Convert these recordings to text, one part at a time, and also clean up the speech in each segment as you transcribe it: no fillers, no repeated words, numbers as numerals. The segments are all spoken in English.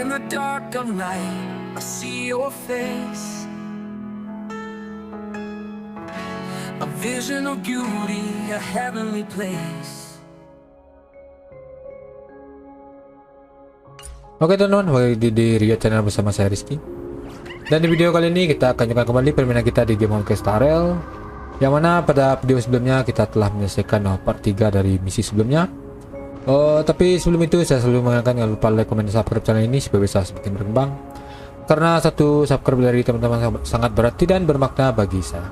In the dark of night, I see your face, a vision of beauty, a heavenly place. Oke teman-teman, balik di Rio channel bersama saya Rizky. Dan di video kali ini kita akan lanjutkan kembali permainan kita di game Honkai, yang mana pada video sebelumnya kita telah menyelesaikan part 3 dari misi sebelumnya. Tapi sebelum itu saya selalu mengingatkan jangan lupa like, komen, dan subscribe channel ini supaya bisa semakin berkembang, karena satu subscribe dari teman-teman sangat berarti dan bermakna bagi saya.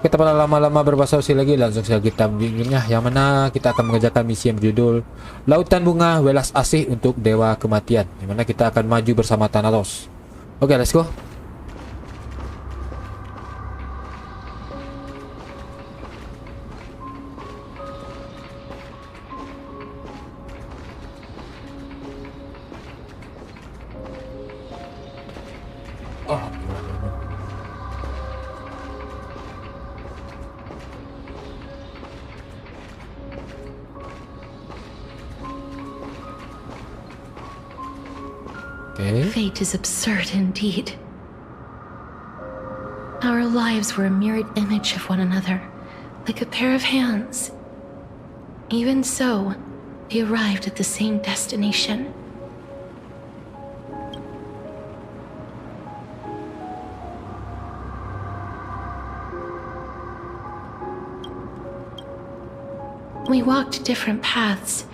Kita pada lama-lama berbahasa-basi lagi, langsung saja kita gamenya, yang mana kita akan mengerjakan misi yang berjudul Lautan, Bunga, Welas, Asih untuk Dewa, Kematian, yang mana kita akan maju bersama Thanatos. Oke, let's go. Fate is absurd indeed. Our lives were a mirrored image of one another, like a pair of hands. Even so, we arrived at the same destination. We walked different paths,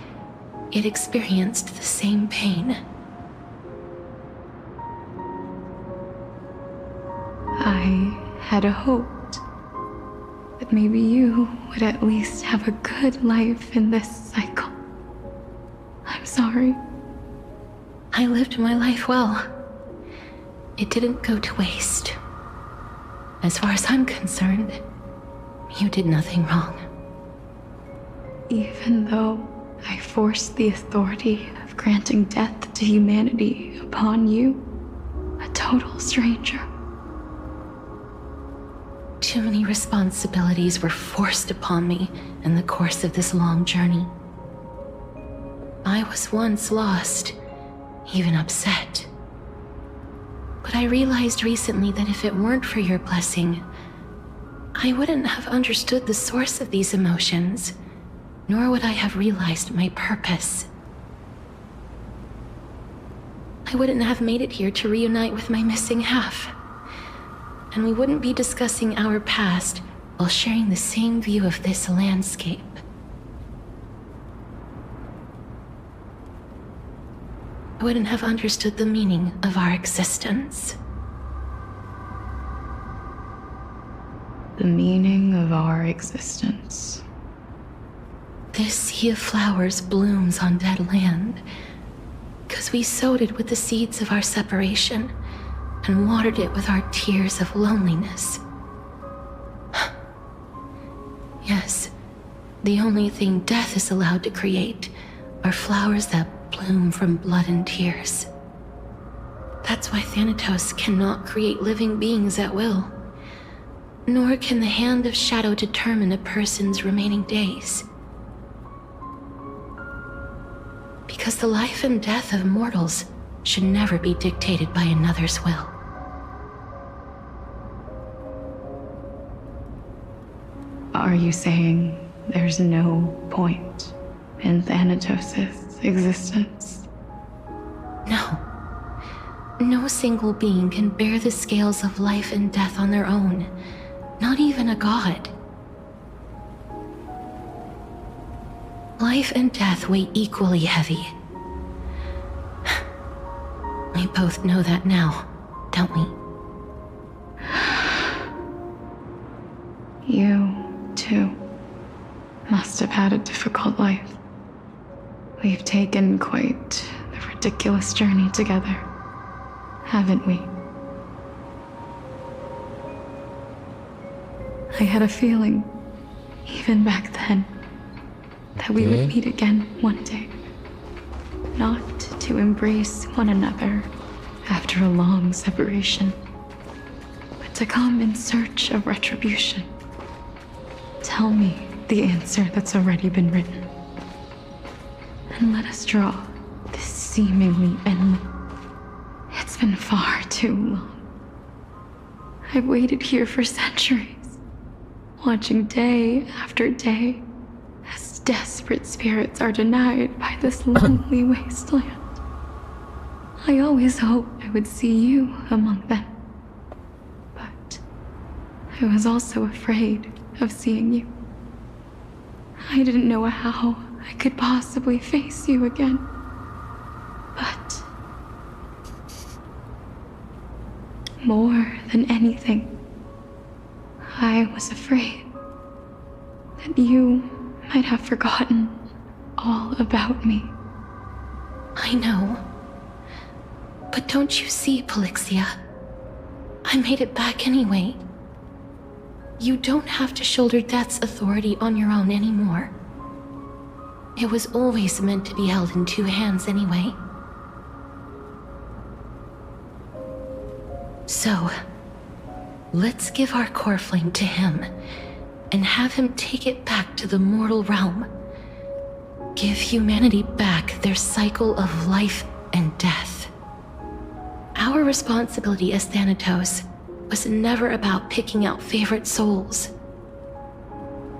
yet experienced the same pain. I had hoped that maybe you would at least have a good life in this cycle. I'm sorry. I lived my life well. It didn't go to waste. As far as I'm concerned, you did nothing wrong. Even though I forced the authority of granting death to humanity upon you, a total stranger. Too many responsibilities were forced upon me in the course of this long journey. I was once lost, even upset. But I realized recently that if it weren't for your blessing, I wouldn't have understood the source of these emotions, nor would I have realized my purpose. I wouldn't have made it here to reunite with my missing half. And we wouldn't be discussing our past while sharing the same view of this landscape. I wouldn't have understood the meaning of our existence. The meaning of our existence. This sea of flowers blooms on dead land because we sowed it with the seeds of our separation and watered it with our tears of loneliness. Yes, the only thing death is allowed to create are flowers that bloom from blood and tears. That's why Thanatos cannot create living beings at will, nor can the hand of shadow determine a person's remaining days. Because the life and death of mortals should never be dictated by another's will. Are you saying there's no point in Thanatos' existence? No. No single being can bear the scales of life and death on their own, not even a god. Life and death weigh equally heavy. We both know that now, don't we? You, too, must have had a difficult life. We've taken quite the ridiculous journey together, haven't we? I had a feeling, even back then, that we would meet again one day. Not to embrace one another after a long separation, but to come in search of retribution. Tell me the answer that's already been written, and let us draw this seemingly endless been far too long. I've waited here for centuries, watching day after day as desperate spirits are denied by this lonely wasteland. I always hoped I would see you among them, but I was also afraid of seeing you. I didn't know how I could possibly face you again, but more than anything, I was afraid that you might have forgotten all about me. I know. But don't you see, Polixia? I made it back anyway. You don't have to shoulder death's authority on your own anymore. It was always meant to be held in 2 hands anyway. So, let's give our core flame to him and have him take it back to the mortal realm. Give humanity back their cycle of life and death. Our responsibility as Thanatos was never about picking out favorite souls.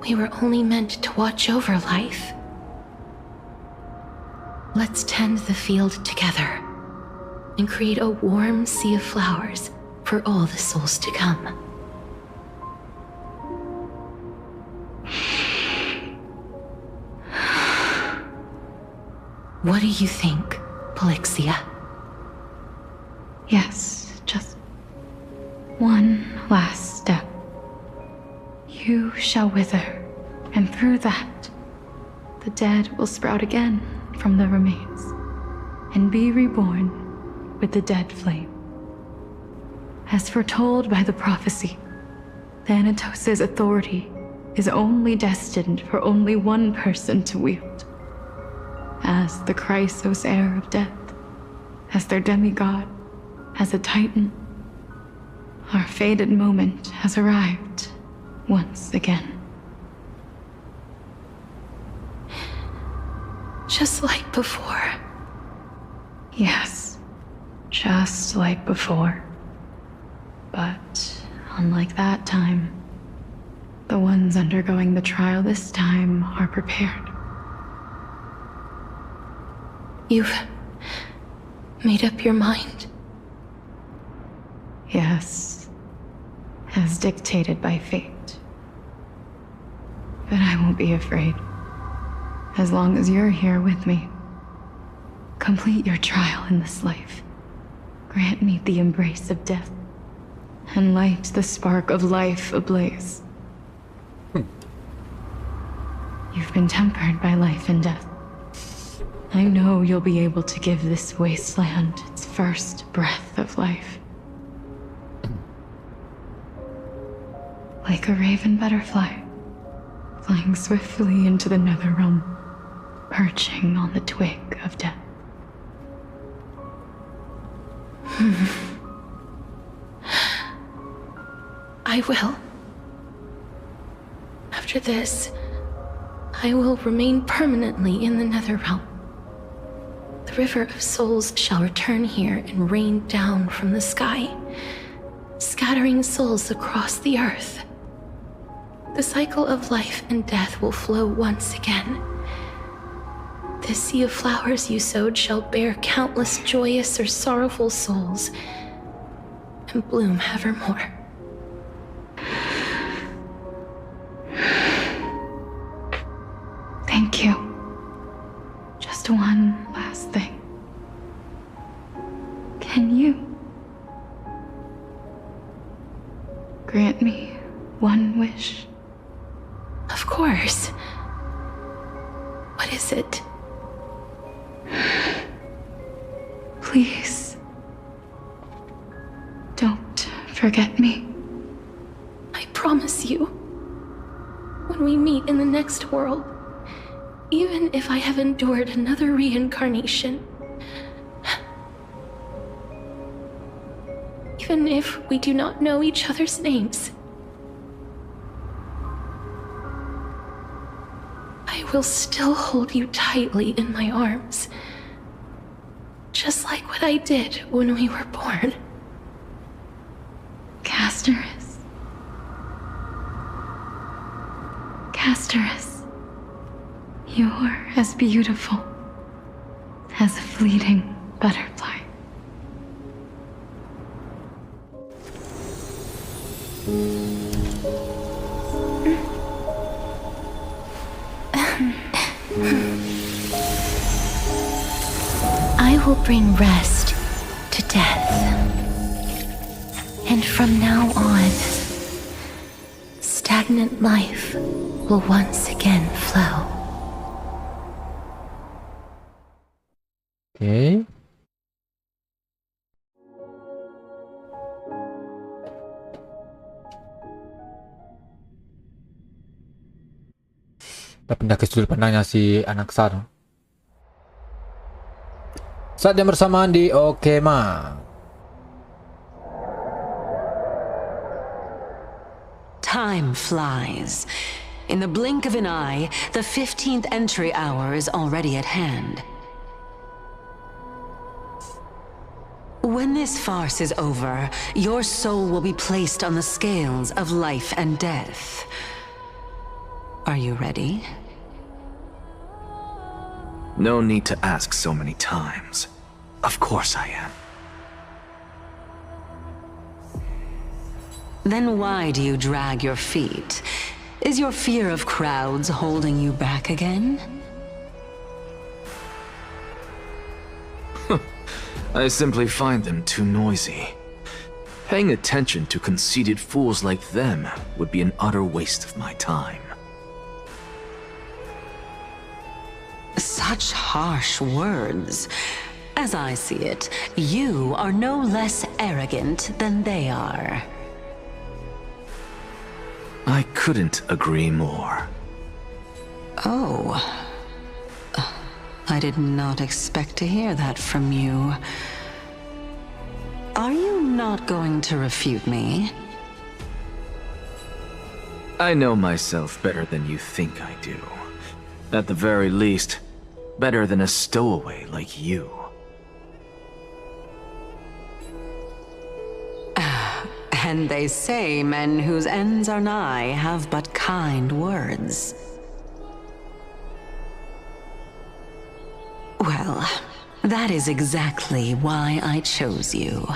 We were only meant to watch over life. Let's tend the field together and create a warm sea of flowers for all the souls to come. What do you think, Polixia? Yes, just one last step. You shall wither, and through that, the dead will sprout again from the remains, and be reborn with the dead flame. As foretold by the prophecy, Thanatos' authority is only destined for only one person to wield. As the Chrysos heir of death, as their demigod, as a titan, our fated moment has arrived once again. Just like before. Yes, just like before. But unlike that time, the ones undergoing the trial this time are prepared. You've made up your mind? Yes, as dictated by fate. But I won't be afraid. As long as you're here with me. Complete your trial in this life. Grant me the embrace of death. And light the spark of life ablaze. You've been tempered by life and death. I know you'll be able to give this wasteland its first breath of life. Like a raven butterfly, flying swiftly into the netherrealm, perching on the twig of death. I will. After this, I will remain permanently in the Netherrealm. The river of souls shall return here and rain down from the sky, scattering souls across the earth. The cycle of life and death will flow once again. This sea of flowers you sowed shall bear countless joyous or sorrowful souls and bloom evermore. Thank you. Just one last thing. Can you grant me one wish? Of course. What is it? Please, don't forget me. I promise you, when we meet in the next world, even if I have endured another reincarnation, even if we do not know each other's names, I will still hold you tightly in my arms, just like what I did when we were born. Castorice. Castorice. You're as beautiful as a fleeting butterfly. I will bring rest to death. And from now on, stagnant life will once again flow. Oke. Kita pindah ke sudut pandangnya si anak Sar. Saat yang bersamaan di Okema. Time flies. In the blink of an eye, the 15th entry hour is already at hand. When this farce is over, your soul will be placed on the scales of life and death. Are you ready? No need to ask so many times. Of course I am. Then why do you drag your feet? Is your fear of crowds holding you back again? I simply find them too noisy. Paying attention to conceited fools like them would be an utter waste of my time. Such harsh words. As I see it, you are no less arrogant than they are. I couldn't agree more. Oh. I did not expect to hear that from you. Are you not going to refute me? I know myself better than you think I do. At the very least, better than a stowaway like you. And they say men whose ends are nigh have but kind words. Well, that is exactly why I chose you.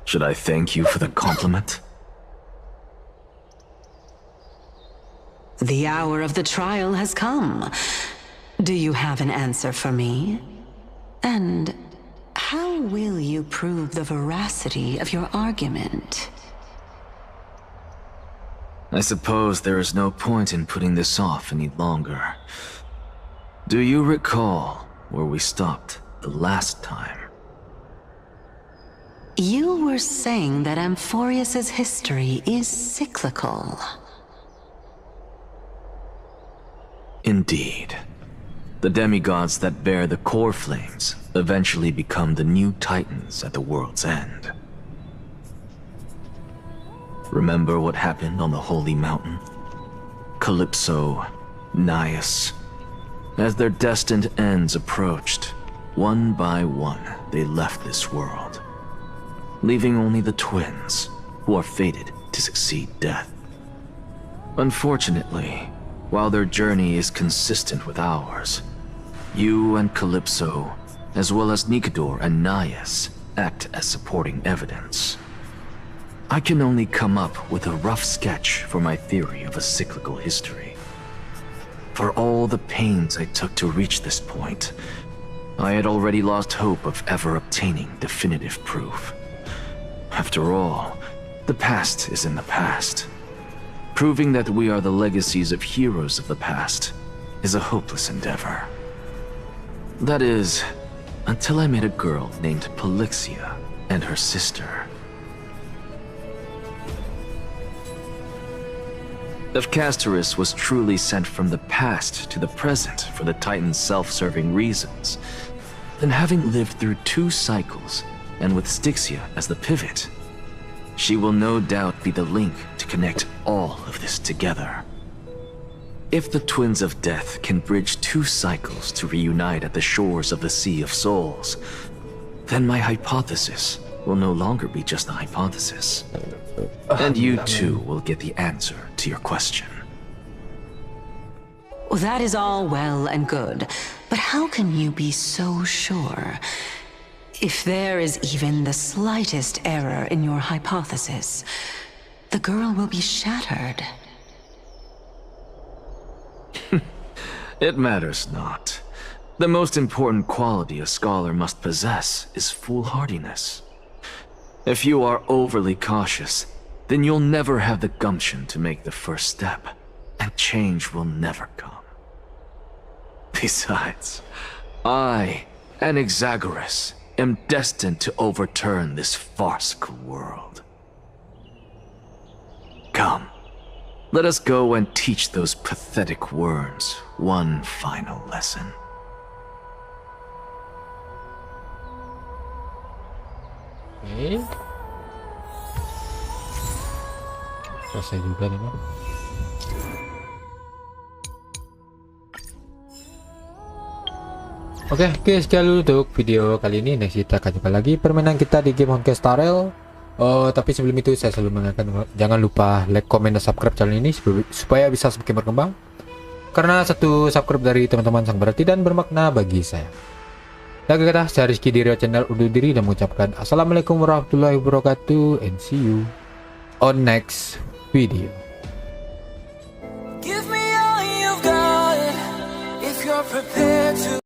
Should I thank you for the compliment? The hour of the trial has come. Do you have an answer for me? And how will you prove the veracity of your argument? I suppose there is no point in putting this off any longer. Do you recall where we stopped the last time? You were saying that Amphorius's history is cyclical. Indeed. The demigods that bear the core flames eventually become the new titans at the world's end. Remember what happened on the Holy Mountain? Calypso, Naias. As their destined ends approached, one by one they left this world, leaving only the twins, who are fated to succeed death. Unfortunately, while their journey is consistent with ours, you and Calypso, as well as Nicodor and Naias, act as supporting evidence. I can only come up with a rough sketch for my theory of a cyclical history. For all the pains I took to reach this point, I had already lost hope of ever obtaining definitive proof. After all, the past is in the past. Proving that we are the legacies of heroes of the past is a hopeless endeavor. That is, until I met a girl named Polixia and her sister. If Castorice was truly sent from the past to the present for the Titan's self-serving reasons, then having lived through 2 cycles, and with Styxia as the pivot, she will no doubt be the link to connect all of this together. If the twins of death can bridge 2 cycles to reunite at the shores of the Sea of Souls, then my hypothesis will no longer be just a hypothesis. And you too will get the answer to your question. Well, that is all well and good, but how can you be so sure? If there is even the slightest error in your hypothesis, the girl will be shattered. It matters not. The most important quality a scholar must possess is foolhardiness. If you are overly cautious, then you'll never have the gumption to make the first step, and change will never come. Besides, I, an Exagoras, am destined to overturn this farcical world. Come, let us go and teach those pathetic worms one final lesson. Oke. Selesai juga nih, Bang. Oke, sekian dulu untuk video kali ini. Next kita akan coba lagi permainan kita di game Honkai Star Rail. Tapi sebelum itu saya selalu mengingatkan, jangan lupa like, comment, dan subscribe channel ini supaya bisa semakin berkembang. Karena satu subscribe dari teman-teman sangat berarti dan bermakna bagi saya. Lagi kata, saya Rizky di Rio Channel undur diri dan mengucapkan Assalamualaikum warahmatullahi wabarakatuh, and see you on next video.